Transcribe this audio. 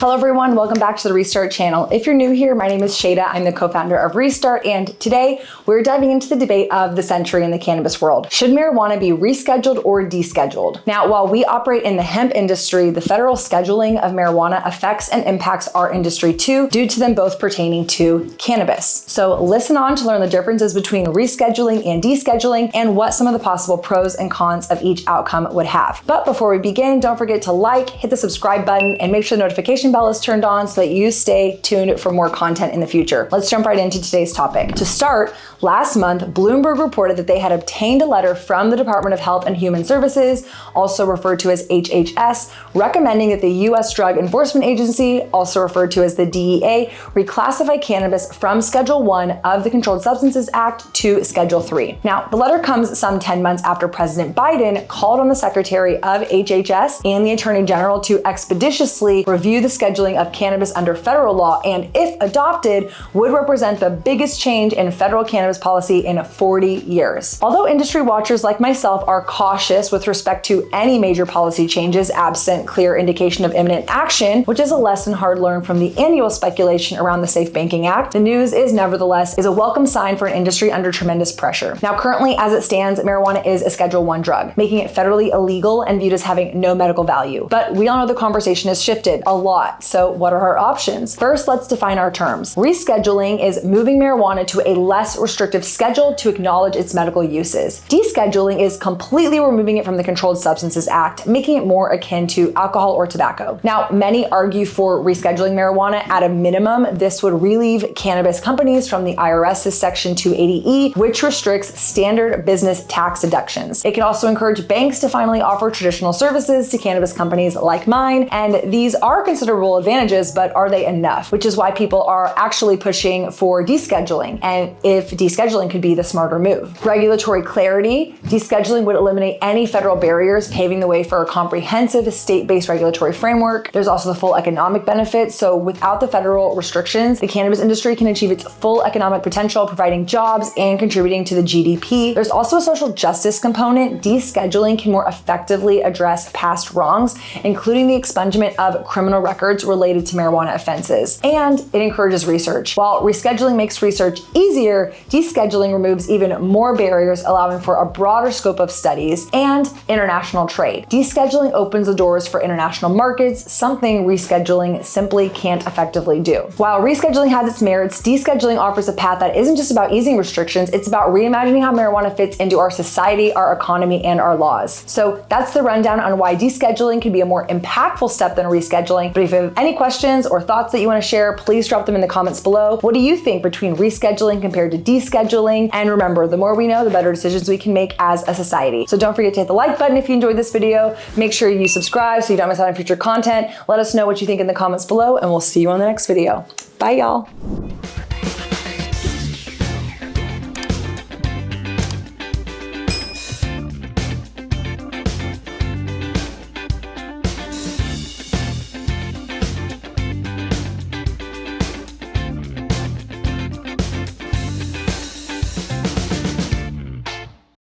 Hello everyone, welcome back to the Restart channel. If you're new here, my name is Shada. I'm the co-founder of Restart, and today we're diving into the debate of the century in the cannabis world. Should marijuana be rescheduled or descheduled? Now, while we operate in the hemp industry, the federal scheduling of marijuana affects and impacts our industry too, due to them both pertaining to cannabis. So listen on to learn the differences between rescheduling and descheduling and what some of the possible pros and cons of each outcome would have. But before we begin, don't forget to like, hit the subscribe button, and make sure the notification bell is turned on so that you stay tuned for more content in the future. Let's jump right into today's topic. To start, last month, Bloomberg reported that they had obtained a letter from the Department of Health and Human Services, also referred to as HHS, recommending that the U.S. Drug Enforcement Agency, also referred to as the DEA, reclassify cannabis from Schedule 1 of the Controlled Substances Act to Schedule 3. Now, the letter comes some 10 months after President Biden called on the Secretary of HHS and the Attorney General to expeditiously review the scheduling of cannabis under federal law, and if adopted, would represent the biggest change in federal cannabis policy in 40 years. Although industry watchers like myself are cautious with respect to any major policy changes absent clear indication of imminent action, which is a lesson hard learned from the annual speculation around the Safe Banking Act, the news is nevertheless a welcome sign for an industry under tremendous pressure. Now, currently, as it stands, marijuana is a Schedule 1 drug, making it federally illegal and viewed as having no medical value. But we all know the conversation has shifted a lot. So what are our options? First, let's define our terms. Rescheduling is moving marijuana to a less restrictive schedule to acknowledge its medical uses. Descheduling is completely removing it from the Controlled Substances Act, making it more akin to alcohol or tobacco. Now, many argue for rescheduling marijuana. At a minimum, this would relieve cannabis companies from the IRS's Section 280E, which restricts standard business tax deductions. It can also encourage banks to finally offer traditional services to cannabis companies like mine, and these are considerable advantages, but are they enough? Which is why people are actually pushing for descheduling, and if descheduling could be the smarter move. Regulatory clarity. Descheduling would eliminate any federal barriers, paving the way for a comprehensive state-based regulatory framework. There's also the full economic benefits. So without the federal restrictions, the cannabis industry can achieve its full economic potential, providing jobs and contributing to the GDP. There's also a social justice component. Descheduling can more effectively address past wrongs, including the expungement of criminal records related to marijuana offenses. And it encourages research. While rescheduling makes research easier, descheduling removes even more barriers, allowing for a broader scope of studies and international trade. Descheduling opens the doors for international markets, something rescheduling simply can't effectively do. While rescheduling has its merits, descheduling offers a path that isn't just about easing restrictions, it's about reimagining how marijuana fits into our society, our economy, and our laws. So that's the rundown on why descheduling can be a more impactful step than rescheduling. But if you have any questions or thoughts that you want to share, please drop them in the comments below. What do you think between rescheduling compared to descheduling? And remember, the more we know, the better decisions we can make as a society. So don't forget to hit the like button if you enjoyed this video. Make sure you subscribe so you don't miss out on future content. Let us know what you think in the comments below, and we'll see you on the next video. Bye, y'all.